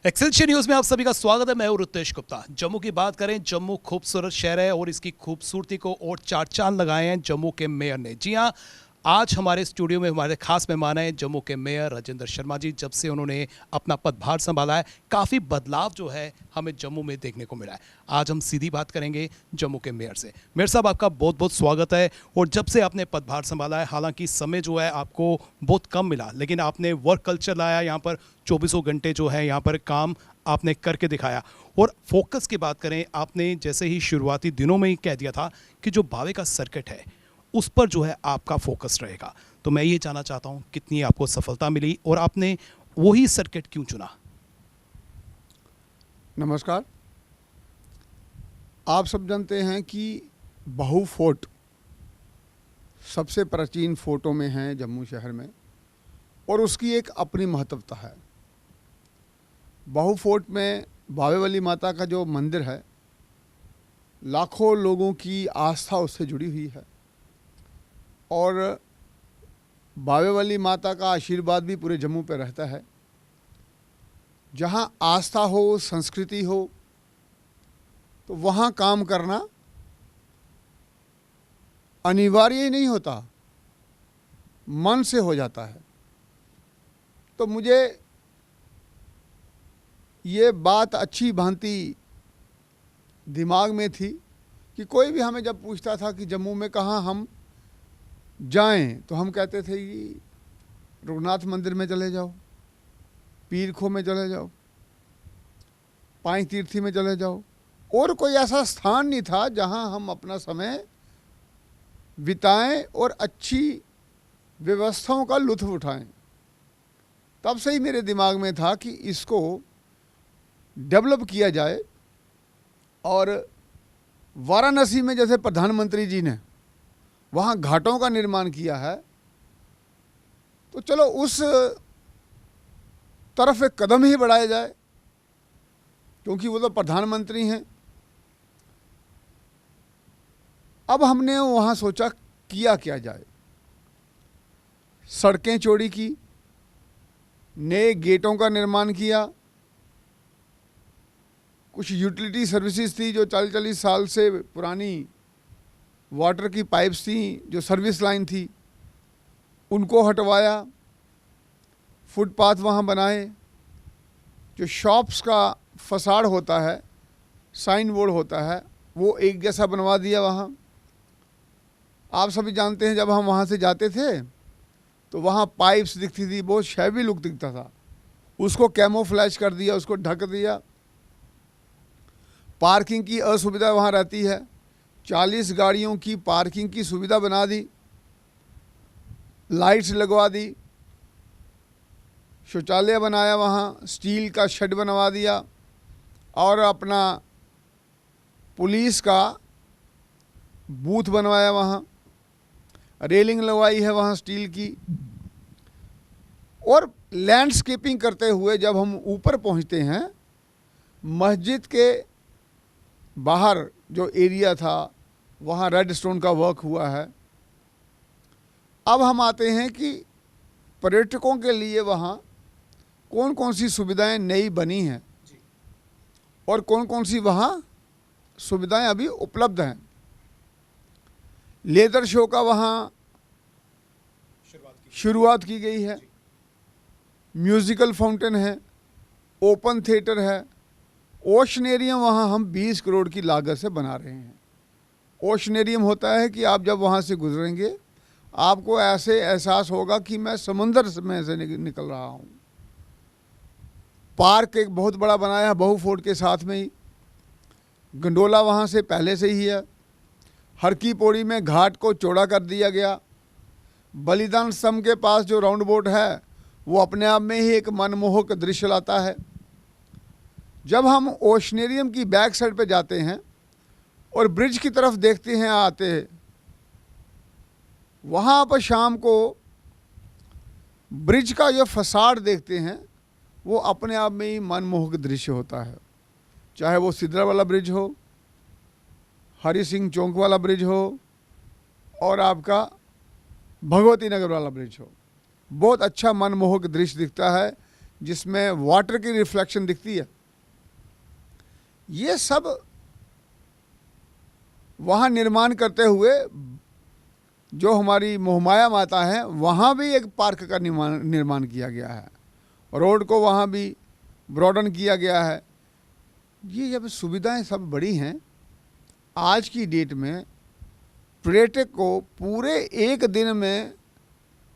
Excelsior news में आप सभी का स्वागत है। मैं हूं रितेश गुप्ता। जम्मू की बात करें, जम्मू खूबसूरत शहर है और इसकी खूबसूरती को और चार चांद लगाए हैं जम्मू के मेयर ने। जी हां, आज हमारे स्टूडियो में हमारे खास मेहमान हैं जम्मू के मेयर राजेंद्र शर्मा जी। जब से उन्होंने अपना पदभार संभाला है, काफ़ी बदलाव जो है हमें जम्मू में देखने को मिला है। आज हम सीधी बात करेंगे जम्मू के मेयर से। मेयर साहब, आपका बहुत बहुत स्वागत है। और जब से आपने पदभार संभाला है, हालांकि समय जो है आपको बहुत कम मिला, लेकिन आपने वर्क कल्चर लाया यहाँ पर। 24 घंटे जो है यहाँ पर काम आपने करके दिखाया। और फोकस की बात करें, आपने जैसे ही शुरुआती दिनों में ही कह दिया था कि जो भावे का सर्किट है उस पर जो है आपका फोकस रहेगा। तो मैं ये जानना चाहता हूँ कितनी आपको सफलता मिली और आपने वही सर्किट क्यों चुना? नमस्कार। आप सब जानते हैं कि बहू फोर्ट सबसे प्राचीन फोर्टों में है जम्मू शहर में, और उसकी एक अपनी महत्वता है। बहू फोर्ट में बावे वाली माता का जो मंदिर है, लाखों लोगों की आस्था उससे जुड़ी हुई है, और बावे वाली माता का आशीर्वाद भी पूरे जम्मू पे रहता है। जहाँ आस्था हो, संस्कृति हो, तो वहाँ काम करना अनिवार्य ही नहीं होता, मन से हो जाता है। तो मुझे ये बात अच्छी भांति दिमाग में थी कि कोई भी हमें जब पूछता था कि जम्मू में कहाँ हम जाएं, तो हम कहते थे कि रघुनाथ मंदिर में चले जाओ, पीर खो में चले जाओ, पांच तीर्थी में चले जाओ। और कोई ऐसा स्थान नहीं था जहां हम अपना समय बिताएं और अच्छी व्यवस्थाओं का लुत्फ उठाएं। तब से ही मेरे दिमाग में था कि इसको डेवलप किया जाए। और वाराणसी में जैसे प्रधानमंत्री जी ने वहाँ घाटों का निर्माण किया है, तो चलो उस तरफ एक कदम ही बढ़ाया जाए, क्योंकि वो तो प्रधानमंत्री हैं। अब हमने वहाँ सोचा किया क्या जाए। सड़कें चौड़ी की, नए गेटों का निर्माण किया, कुछ यूटिलिटी सर्विसेज थी जो 40-40 साल से पुरानी वाटर की पाइप्स थी, जो सर्विस लाइन थी, उनको हटवाया, फुटपाथ वहाँ बनाए, जो शॉप्स का फसाड होता है, साइन बोर्ड होता है, वो एक जैसा बनवा दिया वहाँ। आप सभी जानते हैं जब हम वहाँ से जाते थे तो वहाँ पाइप्स दिखती थी, बहुत शैवी लुक दिखता था, उसको कैमोफ्लेज कर दिया, उसको ढक दिया। पार्किंग की असुविधा वहाँ रहती है, 40 गाड़ियों की पार्किंग की सुविधा बना दी, लाइट्स लगवा दी, शौचालय बनाया वहाँ, स्टील का शेड बनवा दिया, और अपना पुलिस का बूथ बनवाया वहाँ, रेलिंग लगवाई है वहाँ स्टील की। और लैंडस्केपिंग करते हुए जब हम ऊपर पहुँचते हैं, मस्जिद के बाहर जो एरिया था वहाँ रेड स्टोन का वर्क हुआ है। अब हम आते हैं कि पर्यटकों के लिए वहाँ कौन कौन सी सुविधाएं नई बनी हैं और कौन कौन सी वहाँ सुविधाएं अभी उपलब्ध हैं। लेदर शो का वहाँ शुरुआत की गई है, म्यूज़िकल फाउंटेन है, ओपन थिएटर है, ओशनेरियम वहाँ हम 20 करोड़ की लागत से बना रहे हैं। ओशनेरियम होता है कि आप जब वहाँ से गुजरेंगे आपको ऐसे एहसास होगा कि मैं समंदर में से निकल रहा हूँ। पार्क एक बहुत बड़ा बनाया है बहू फोर्ट के साथ में ही, गंडोला वहाँ से पहले से ही है। हर की पौड़ी में घाट को चौड़ा कर दिया गया। बलिदान स्तंभ के पास जो राउंड बोट है वो अपने आप में ही एक मनमोहक दृश्य लाता है। जब हम ओशनेरियम की बैक साइड पे जाते हैं और ब्रिज की तरफ देखते हैं आते हैं, वहाँ पर शाम को ब्रिज का जो फसाड देखते हैं वो अपने आप में ही मनमोहक दृश्य होता है। चाहे वो सिद्रा वाला ब्रिज हो, हरि सिंह चौक वाला ब्रिज हो, और आपका भगवती नगर वाला ब्रिज हो, बहुत अच्छा मनमोहक दृश्य दिखता है जिसमें वाटर की रिफ्लेक्शन दिखती है, ये सब वहाँ निर्माण करते हुए जो हमारी मोहमाया माता है वहाँ भी एक पार्क का निर्माण किया गया है, रोड को वहाँ भी ब्रॉडन किया गया है। ये जब सुविधाएं सब बड़ी हैं, आज की डेट में पर्यटक को पूरे एक दिन में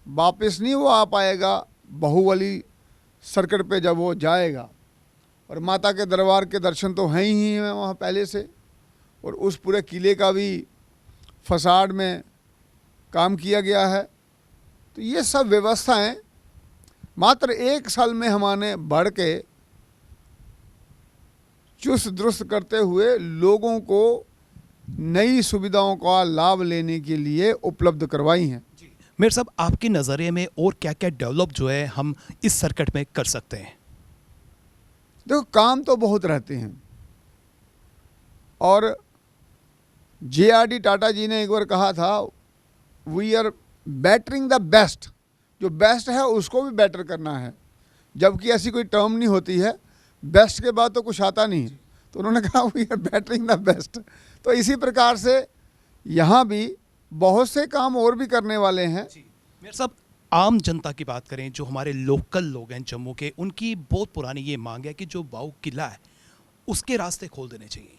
वापस नहीं वो आ पाएगा बाहुबली सर्किट पे जब वो जाएगा। और माता के दरबार के दर्शन तो हैं ही हैं वहाँ पहले से, और उस पूरे किले का भी फसाड में काम किया गया है। तो ये सब व्यवस्थाएं मात्र एक साल में हमने बढ़ के चुस्त दुरुस्त करते हुए लोगों को नई सुविधाओं का लाभ लेने के लिए उपलब्ध करवाई हैं। मेयर साहब, आपके नज़रिए में और क्या क्या डेवलप जो है हम इस सर्किट में कर सकते हैं? देखो, काम तो बहुत रहते हैं, और JRD टाटा जी ने एक बार कहा था, we are bettering the best. जो बेस्ट है उसको भी बेटर करना है, जबकि ऐसी कोई टर्म नहीं होती है, बेस्ट के बाद तो कुछ आता नहीं है। तो उन्होंने कहा we are bettering the best. तो इसी प्रकार से यहाँ भी बहुत से काम और भी करने वाले हैं। मेयर साहब, आम जनता की बात करें, जो हमारे लोकल लोग हैं जम्मू के, उनकी बहुत पुरानी ये मांग है कि जो बाऊ किला है उसके रास्ते खोल देने चाहिए।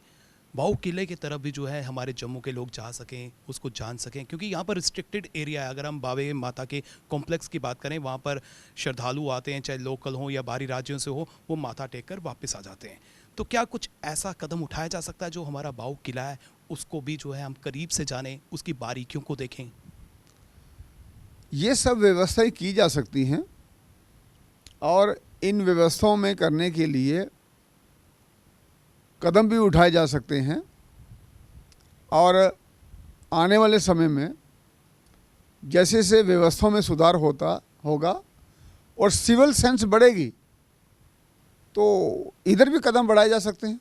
बाऊ किले की तरफ भी जो है हमारे जम्मू के लोग जा सकें, उसको जान सकें, क्योंकि यहाँ पर रिस्ट्रिक्टेड एरिया है। अगर हम बावे माता के कॉम्प्लेक्स की बात करें, वहाँ पर श्रद्धालु आते हैं, चाहे लोकल हो या बाहरी राज्यों से हो, वो माथा टेक कर वापस आ जाते हैं। तो क्या कुछ ऐसा कदम उठाया जा सकता है जो हमारा बाऊ किला है उसको भी जो है हम करीब से जानें, उसकी बारीकियों को देखें? ये सब व्यवस्थाएं की जा सकती हैं, और इन व्यवस्थाओं में करने के लिए कदम भी उठाए जा सकते हैं। और आने वाले समय में जैसे जैसे व्यवस्थाओं में सुधार होता होगा और सिविल सेंस बढ़ेगी, तो इधर भी कदम बढ़ाए जा सकते हैं।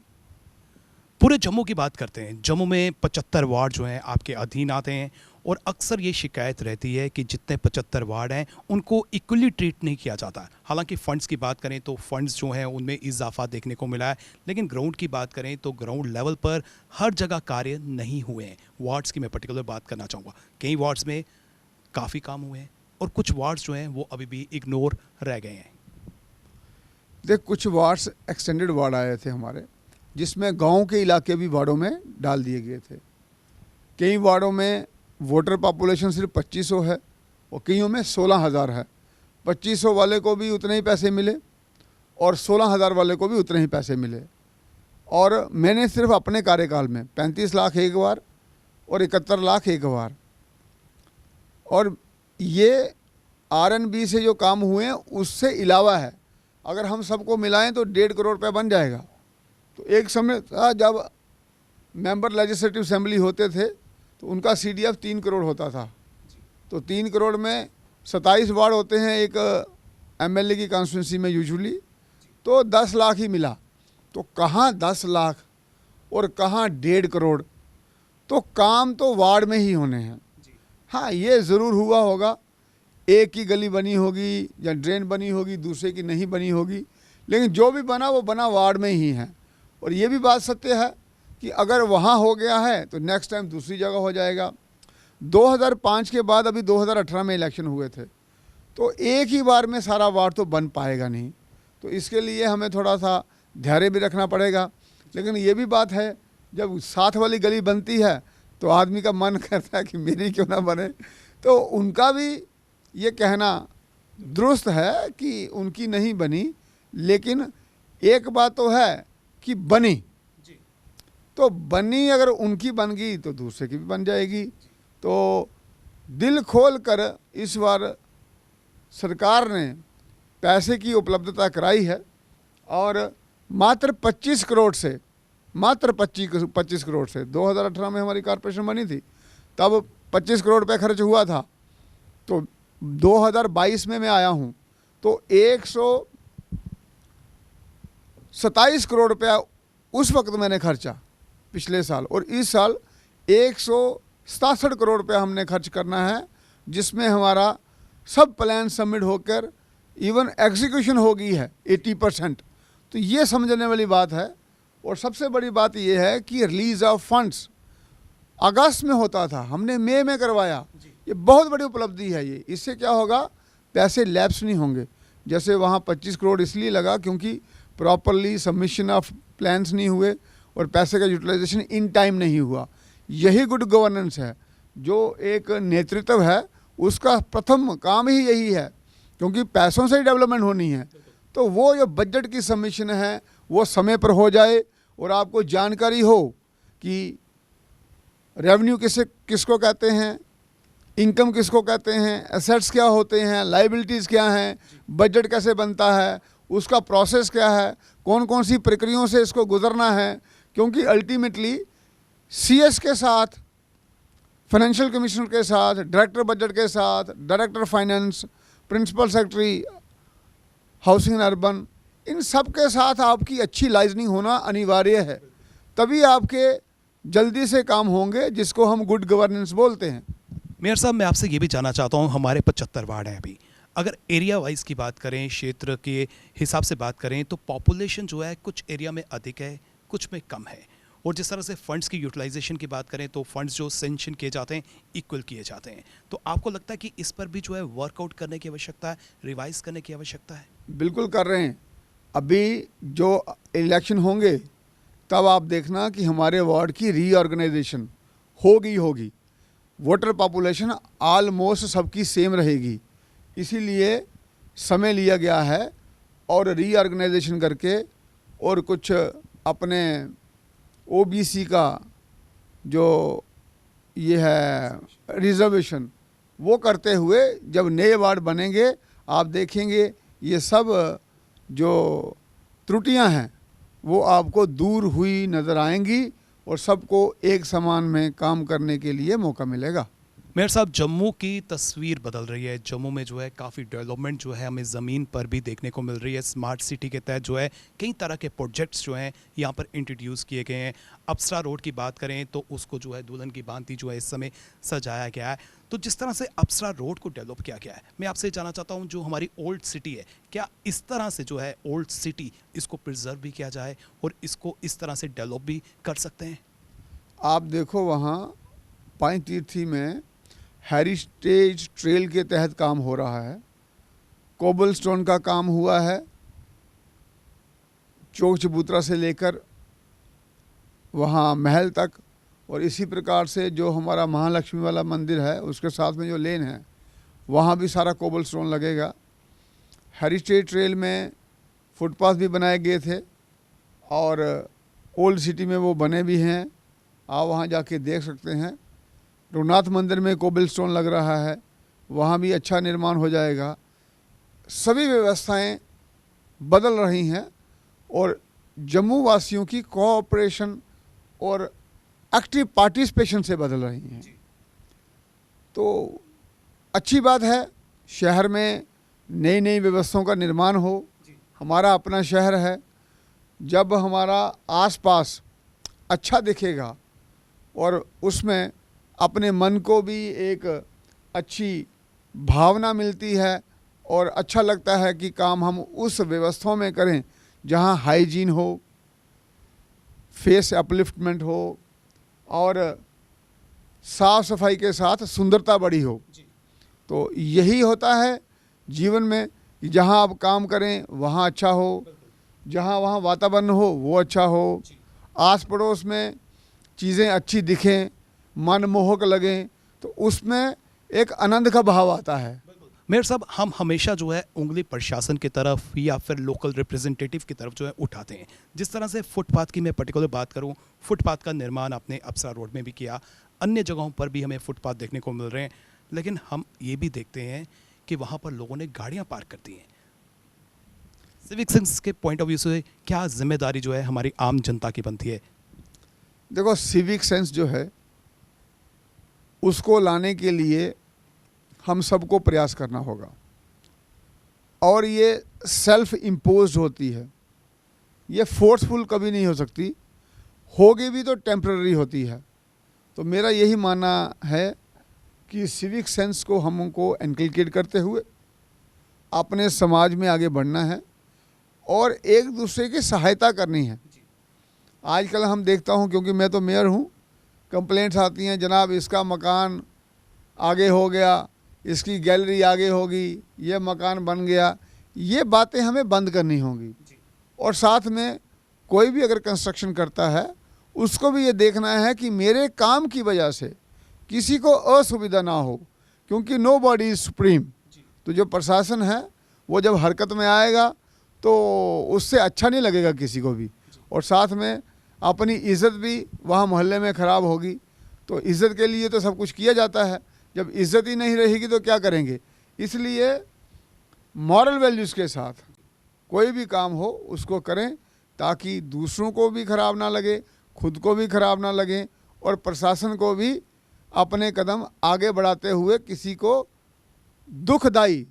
पूरे जम्मू की बात करते हैं, जम्मू में 75 वार्ड जो हैं आपके अधीन आते हैं, और अक्सर ये शिकायत रहती है कि जितने 75 वार्ड हैं उनको इक्वली ट्रीट नहीं किया जाता। हालांकि फ़ंड्स की बात करें तो फ़ंड्स जो हैं उनमें इजाफा देखने को मिला है, लेकिन ग्राउंड की बात करें तो ग्राउंड लेवल पर हर जगह कार्य नहीं हुए हैं। वार्ड्स की मैं पर्टिकुलर बात करना चाहूँगा, कई वार्ड्स में काफ़ी काम हुए हैं और कुछ वार्ड्स जो हैं वो अभी भी इग्नोर रह गए हैं। देख, कुछ वार्ड्स एक्सटेंडेड वार्ड आए थे हमारे, जिसमें गांव के इलाके भी वार्डों में डाल दिए गए थे। कई वार्डों में वोटर पॉपुलेशन सिर्फ 2500 है और कईयों में 16,000 है। 2500 वाले को भी उतने ही पैसे मिले और 16,000 वाले को भी उतने ही पैसे मिले। और मैंने सिर्फ अपने कार्यकाल में 35 लाख एक बार और 71 लाख एक बार, और ये RNB से जो काम हुए हैं उससे अलावा है। अगर हम सबको मिलाएं तो 1.5 करोड़ रुपये बन जाएगा। तो एक समय था जब मेंबर लेजिस्लेटिव असेंबली होते थे तो उनका CDF 3 करोड़ होता था। तो 3 करोड़ में 27 वार्ड होते हैं एक MLA की कॉन्स्टिट्यूंसी में यूजुअली, तो 10 लाख ही मिला। तो कहाँ 10 लाख और कहाँ 1.5 करोड़। तो काम तो वार्ड में ही होने हैं। हाँ, ये ज़रूर हुआ होगा, एक की गली बनी होगी या ड्रेन बनी होगी, दूसरे की नहीं बनी होगी, लेकिन जो भी बना वो बना वार्ड में ही है। और ये भी बात सत्य है कि अगर वहाँ हो गया है तो नेक्स्ट टाइम दूसरी जगह हो जाएगा। 2005 के बाद अभी 2018 में इलेक्शन हुए थे, तो एक ही बार में सारा वार्ड तो बन पाएगा नहीं। तो इसके लिए हमें थोड़ा सा धैर्य भी रखना पड़ेगा। लेकिन ये भी बात है, जब साथ वाली गली बनती है तो आदमी का मन करता है कि मेरी क्यों ना बने। तो उनका भी ये कहना दुरुस्त है कि उनकी नहीं बनी, लेकिन एक बात तो है कि बनी। तो बनी, अगर उनकी बन गई तो दूसरे की भी बन जाएगी। तो दिल खोल कर इस बार सरकार ने पैसे की उपलब्धता कराई है, और मात्र 25 करोड़ से, मात्र 25 करोड़ से 2018 में हमारी कॉरपोरेशन बनी थी, तब 25 करोड़ रुपये खर्च हुआ था। तो 2022 में मैं आया हूँ तो 127 करोड़ रुपया उस वक्त मैंने खर्चा पिछले साल, और इस साल 167 करोड़ रुपया हमने खर्च करना है, जिसमें हमारा सब प्लान सबमिट होकर इवन एग्जीक्यूशन हो गई है 80%। तो ये समझने वाली बात है। और सबसे बड़ी बात ये है कि रिलीज ऑफ फंड्स अगस्त में होता था, हमने मई में करवाया। ये बहुत बड़ी उपलब्धि है ये। इससे क्या होगा, पैसे लैप्स नहीं होंगे। जैसे वहाँ 25 करोड़ इसलिए लगा क्योंकि प्रॉपरली सबमिशन ऑफ प्लान्स नहीं हुए और पैसे का यूटिलाइजेशन इन टाइम नहीं हुआ। यही गुड गवर्नेंस है। जो एक नेतृत्व है उसका प्रथम काम ही यही है, क्योंकि पैसों से ही डेवलपमेंट होनी है। तो वो जो बजट की सबमिशन है वो समय पर हो जाए और आपको जानकारी हो कि रेवेन्यू किसको कहते हैं, इनकम किसको कहते हैं, एसेट्स क्या होते हैं, लाइबिलिटीज़ क्या हैं, बजट कैसे बनता है, उसका प्रोसेस क्या है, कौन कौन सी प्रक्रियाओं से इसको गुजरना है। क्योंकि अल्टीमेटली सीएस के साथ, फाइनेंशियल कमिश्नर के साथ, डायरेक्टर बजट के साथ, director finance, principal secretary housing and urban, इन सब के साथ आपकी अच्छी लाइजनिंग होना अनिवार्य है। तभी आपके जल्दी से काम होंगे, जिसको हम गुड गवर्नेंस बोलते हैं। मेयर साहब, मैं आपसे ये भी जानना चाहता हूँ, हमारे 75 वार्ड हैं अभी, अगर एरिया वाइज की बात करें, क्षेत्र के हिसाब से बात करें, तो पॉपुलेशन जो है कुछ एरिया में अधिक है, कुछ में कम है। और जिस तरह से फंड्स की यूटिलाइजेशन की बात करें तो फंड्स जो सेंक्शन किए जाते हैं इक्वल किए जाते हैं। तो आपको लगता है कि इस पर भी जो है वर्कआउट करने की आवश्यकता है, रिवाइज करने की आवश्यकता है? बिल्कुल कर रहे हैं। अभी जो इलेक्शन होंगे तब आप देखना कि हमारे वार्ड की रीऑर्गेनाइजेशन होगी। वोटर पॉपुलेशन ऑलमोस्ट सबकी सेम रहेगी, इसीलिए समय लिया गया है और रीऑर्गेनाइजेशन करके और कुछ अपने ओबीसी का जो ये है रिजर्वेशन वो करते हुए जब नए वार्ड बनेंगे आप देखेंगे ये सब जो त्रुटियां हैं वो आपको दूर हुई नज़र आएंगी और सबको एक समान में काम करने के लिए मौका मिलेगा। मेयर साहब, जम्मू की तस्वीर बदल रही है। जम्मू में जो है काफ़ी डेवलपमेंट जो है हमें ज़मीन पर भी देखने को मिल रही है। स्मार्ट सिटी के तहत जो है कई तरह के प्रोजेक्ट्स जो हैं यहाँ पर इंट्रोड्यूस किए गए हैं। अप्सरा रोड की बात करें तो उसको जो है दुल्हन की भांति जो है इस समय सजाया गया है। तो जिस तरह से अप्सरा रोड को डेवलप किया गया है, मैं आपसे जानना चाहता हूँ, जो हमारी ओल्ड सिटी है, क्या इस तरह से जो है ओल्ड सिटी इसको प्रिजर्व भी किया जाए और इसको इस तरह से डेवलप भी कर सकते हैं? आप देखो वहाँ पाइनतीर्थी में हेरिटेज ट्रेल के तहत काम हो रहा है, कोबल स्टोन का काम हुआ है, चौक चबूतरा से लेकर वहाँ महल तक, और इसी प्रकार से जो हमारा महालक्ष्मी वाला मंदिर है उसके साथ में जो लेन है वहाँ भी सारा कोबल स्टोन लगेगा। हेरिटेज ट्रेल में फुटपाथ भी बनाए गए थे और ओल्ड सिटी में वो बने भी हैं, आप वहाँ जाके देख सकते हैं। रघुनाथ मंदिर में कोबल स्टोन लग रहा है, वहाँ भी अच्छा निर्माण हो जाएगा। सभी व्यवस्थाएं बदल रही हैं और जम्मू वासियों की कोऑपरेशन और एक्टिव पार्टिसिपेशन से बदल रही हैं। तो अच्छी बात है, शहर में नई नई व्यवस्थाओं का निर्माण हो। हमारा अपना शहर है, जब हमारा आसपास अच्छा दिखेगा और उसमें अपने मन को भी एक अच्छी भावना मिलती है और अच्छा लगता है कि काम हम उस व्यवस्थाओं में करें जहां हाइजीन हो, फेस अपलिफ्टमेंट हो और साफ सफाई के साथ सुंदरता बढ़ी हो। तो यही होता है जीवन में कि जहां आप काम करें वहां अच्छा हो, जहां वहां वातावरण हो वो अच्छा हो, आस पड़ोस में चीज़ें अच्छी दिखें, मनमोहक लगें, तो उसमें एक आनंद का भाव आता है। मेयर साहब, हम हमेशा जो है उंगली प्रशासन की तरफ या फिर लोकल रिप्रेजेंटेटिव की तरफ जो है उठाते हैं। जिस तरह से फुटपाथ की मैं पर्टिकुलर बात करूं, फुटपाथ का निर्माण आपने अप्सरा रोड में भी किया, अन्य जगहों पर भी हमें फुटपाथ देखने को मिल रहे हैं, लेकिन हम ये भी देखते हैं कि वहाँ पर लोगों ने गाड़ियाँ पार्क कर दी हैं। सिविक सेंस के पॉइंट ऑफ व्यू से क्या जिम्मेदारी जो है हमारी आम जनता की बनती है? देखो, सिविक सेंस जो है उसको लाने के लिए हम सबको प्रयास करना होगा और ये सेल्फ इम्पोज्ड होती है, ये फोर्सफुल कभी नहीं हो सकती, होगी भी तो टेम्पररी होती है। तो मेरा यही मानना है कि सिविक सेंस को हमको इनकलकेट करते हुए अपने समाज में आगे बढ़ना है और एक दूसरे की सहायता करनी है। आजकल हम देखता हूँ, क्योंकि मैं तो मेयर हूँ, कंप्लेंट्स आती हैं, जनाब इसका मकान आगे हो गया, इसकी गैलरी आगे होगी, ये मकान बन गया। ये बातें हमें बंद करनी होंगी। और साथ में कोई भी अगर कंस्ट्रक्शन करता है उसको भी ये देखना है कि मेरे काम की वजह से किसी को असुविधा ना हो, क्योंकि नो बॉडी इज सुप्रीम। तो जो प्रशासन है वो जब हरकत में आएगा तो उससे अच्छा नहीं लगेगा किसी को भी, और साथ में अपनी इज़्ज़त भी वहाँ मोहल्ले में ख़राब होगी। तो इज़्ज़त के लिए तो सब कुछ किया जाता है, जब इज़्ज़त ही नहीं रहेगी तो क्या करेंगे। इसलिए मॉरल वैल्यूज़ के साथ कोई भी काम हो उसको करें, ताकि दूसरों को भी ख़राब ना लगे, खुद को भी ख़राब ना लगे, और प्रशासन को भी अपने कदम आगे बढ़ाते हुए किसी को दुखदाई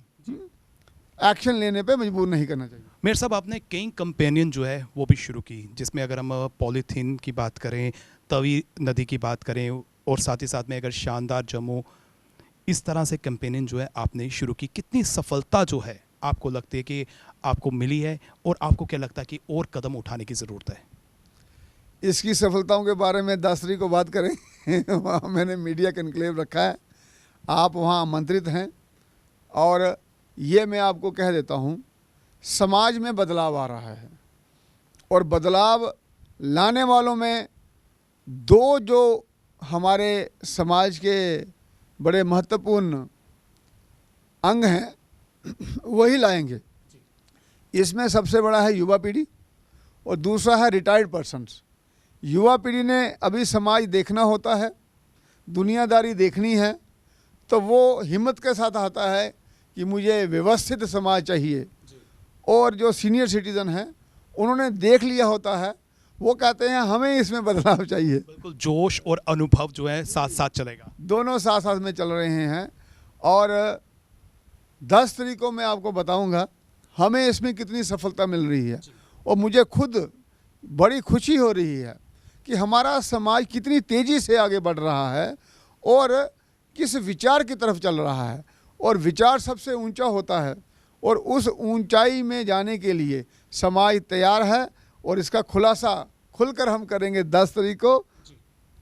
एक्शन लेने पे मजबूर नहीं करना चाहिए। मेयर साहब, आपने कई कंपेनियन जो है वो भी शुरू की, जिसमें अगर हम पॉलीथीन की बात करें, तवी नदी की बात करें, और साथ ही साथ में अगर शानदार जम्मू, इस तरह से कंपेनियन जो है आपने शुरू की। कितनी सफलता जो है आपको लगती है कि आपको मिली है, और आपको क्या लगता है कि और कदम उठाने की ज़रूरत है? इसकी सफलताओं के बारे में 10 तारीख को बात करें। वहाँ मैंने मीडिया का इनक्लेव रखा है, आप वहाँ आमंत्रित हैं। और ये मैं आपको कह देता हूँ, समाज में बदलाव आ रहा है, और बदलाव लाने वालों में दो जो हमारे समाज के बड़े महत्वपूर्ण अंग हैं वही लाएंगे। इसमें सबसे बड़ा है युवा पीढ़ी, और दूसरा है रिटायर्ड पर्सन्स। युवा पीढ़ी ने अभी समाज देखना होता है, दुनियादारी देखनी है, तो वो हिम्मत के साथ आता है कि मुझे व्यवस्थित समाज चाहिए। और जो सीनियर सिटीज़न हैं उन्होंने देख लिया होता है, वो कहते हैं हमें इसमें बदलाव चाहिए। बिल्कुल, जोश और अनुभव जो है साथ साथ चलेगा, दोनों साथ साथ में चल रहे हैं। और 10 तारीख को मैं आपको बताऊंगा हमें इसमें कितनी सफलता मिल रही है, और मुझे खुद बड़ी खुशी हो रही है कि हमारा समाज कितनी तेज़ी से आगे बढ़ रहा है और किस विचार की तरफ चल रहा है। और विचार सबसे ऊंचा होता है, और उस ऊंचाई में जाने के लिए समाज तैयार है, और इसका खुलासा खुलकर हम करेंगे 10 तारीख को,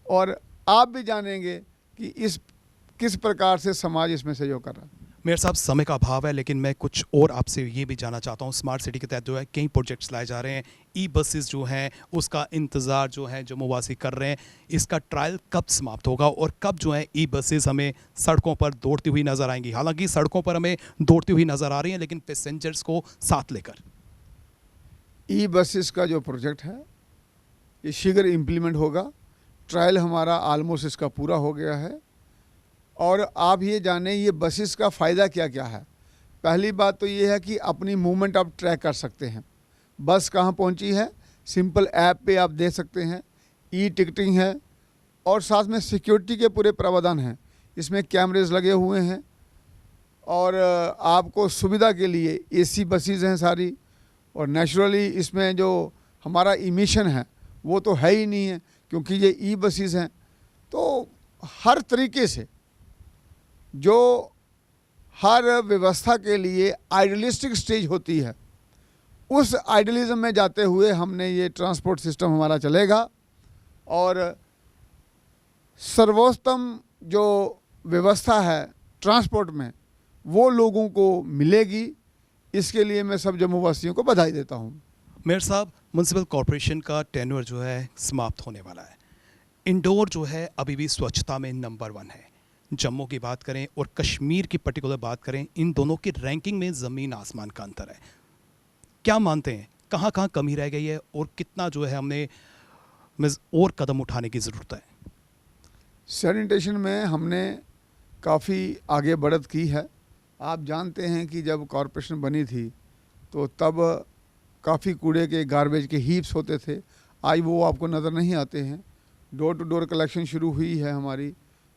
और आप भी जानेंगे कि इस किस प्रकार से समाज इसमें सहयोग कर रहा है। मेयर साहब, समय का अभाव है, लेकिन मैं कुछ और आपसे ये भी जानना चाहता हूँ। स्मार्ट सिटी के तहत जो है कई प्रोजेक्ट्स लाए जा रहे हैं, ई बसेस जो हैं उसका इंतज़ार जो है जम्मूवासी कर रहे हैं। इसका ट्रायल कब समाप्त होगा, और कब जो है ई बसेस हमें सड़कों पर दौड़ती हुई नज़र आएंगी? हालांकि सड़कों पर हमें दौड़ती हुई नज़र आ रही हैं, लेकिन पैसेंजर्स को साथ लेकर। ई बसेस का जो प्रोजेक्ट है ये शीघ्र इम्प्लीमेंट होगा। ट्रायल हमारा आलमोस्ट इसका पूरा हो गया है। और आप ये जानें ये बसेस का फ़ायदा क्या क्या है। पहली बात तो ये है कि अपनी मूवमेंट आप ट्रैक कर सकते हैं, बस कहाँ पहुंची है सिंपल ऐप पे आप देख सकते हैं। ई टिकटिंग है, और साथ में सिक्योरिटी के पूरे प्रावधान हैं, इसमें कैमरेज लगे हुए हैं, और आपको सुविधा के लिए एसी बसेस हैं सारी। और नेचुरली इसमें जो हमारा इमिशन है वो तो है ही नहीं है, क्योंकि ये ई बसेस हैं। तो हर तरीके से जो हर व्यवस्था के लिए आइडियलिस्टिक स्टेज होती है, उस आइडियलिज्म में जाते हुए हमने ये ट्रांसपोर्ट सिस्टम हमारा चलेगा, और सर्वोत्तम जो व्यवस्था है ट्रांसपोर्ट में वो लोगों को मिलेगी। इसके लिए मैं सब जम्मूवासियों को बधाई देता हूँ। मेयर साहब, म्यूनसिपल कॉरपोरेशन का टेन्योर जो है समाप्त होने वाला है। इंडोर जो है अभी भी स्वच्छता में नंबर 1 है। जम्मू की बात करें और कश्मीर की पर्टिकुलर बात करें, इन दोनों की रैंकिंग में ज़मीन आसमान का अंतर है। क्या मानते हैं कहाँ कहाँ कमी रह गई है, और कितना जो है हमने और कदम उठाने की ज़रूरत है? सैनिटेशन में हमने काफ़ी आगे बढ़त की है। आप जानते हैं कि जब कॉरपोरेशन बनी थी तो तब काफ़ी कूड़े के गार्बेज के हीप्स होते थे, आज वो आपको नज़र नहीं आते हैं। डोर टू डोर कलेक्शन शुरू हुई है हमारी,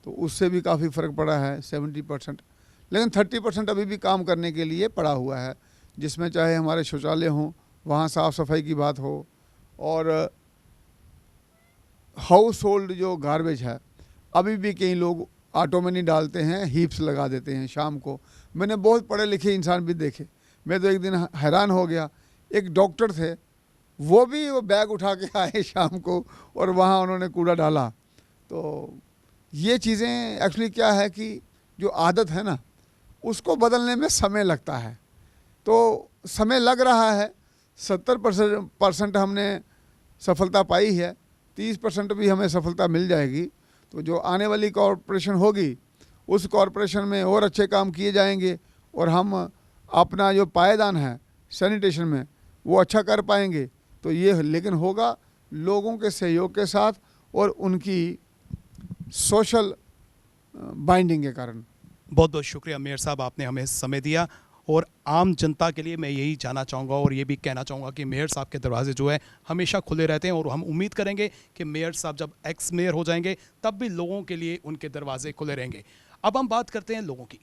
तो उससे भी काफ़ी फ़र्क पड़ा है 70%। लेकिन 30% अभी भी काम करने के लिए पड़ा हुआ है, जिसमें चाहे हमारे शौचालय हों वहाँ साफ़ सफाई की बात हो, और हाउस होल्ड जो गार्बेज है अभी भी कई लोग ऑटो में नहीं डालते हैं, हीप्स लगा देते हैं शाम को। मैंने बहुत पढ़े लिखे इंसान भी देखे मैं तो एक दिन हैरान हो गया, एक डॉक्टर थे, वो भी वो बैग उठा के आए शाम को और वहाँ उन्होंने कूड़ा डाला। तो ये चीज़ें एक्चुअली क्या है कि जो आदत है ना, उसको बदलने में समय लगता है। तो समय लग रहा है, 70% हमने सफलता पाई है, 30% भी हमें सफलता मिल जाएगी। तो जो आने वाली कॉरपोरेशन होगी, उस कॉरपोरेशन में और अच्छे काम किए जाएंगे और हम अपना जो पायदान है सैनिटेशन में वो अच्छा कर पाएंगे। तो ये लेकिन होगा लोगों के सहयोग के साथ और उनकी सोशल बाइंडिंग के कारण। बहुत बहुत शुक्रिया मेयर साहब, आपने हमें समय दिया। और आम जनता के लिए मैं यही जानना चाहूँगा और ये भी कहना चाहूँगा कि मेयर साहब के दरवाजे जो है हमेशा खुले रहते हैं और हम उम्मीद करेंगे कि मेयर साहब जब एक्स मेयर हो जाएंगे तब भी लोगों के लिए उनके दरवाजे खुले रहेंगे। अब हम बात करते हैं लोगों की।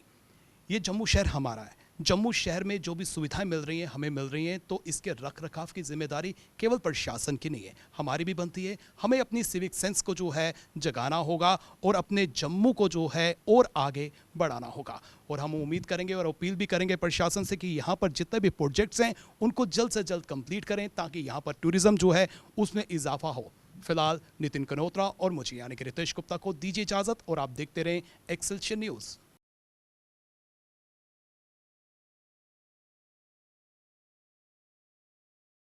ये जम्मू शहर हमारा है। जम्मू शहर में जो भी सुविधाएं मिल रही हैं हमें मिल रही हैं, तो इसके रख रखाव की जिम्मेदारी केवल प्रशासन की नहीं है, हमारी भी बनती है। हमें अपनी सिविक सेंस को जो है जगाना होगा और अपने जम्मू को जो है और आगे बढ़ाना होगा। और हम उम्मीद करेंगे और अपील भी करेंगे प्रशासन से कि यहाँ पर जितने भी प्रोजेक्ट्स हैं उनको जल्द से जल्द कंप्लीट करें ताकि यहाँ पर टूरिज्म जो है उसमें इजाफा हो। फिलहाल नितिन कनोत्रा और मुझे यानी कि रितेश गुप्ता को दीजिए इजाज़त और आप देखते रहें एक्सेलशियर न्यूज़।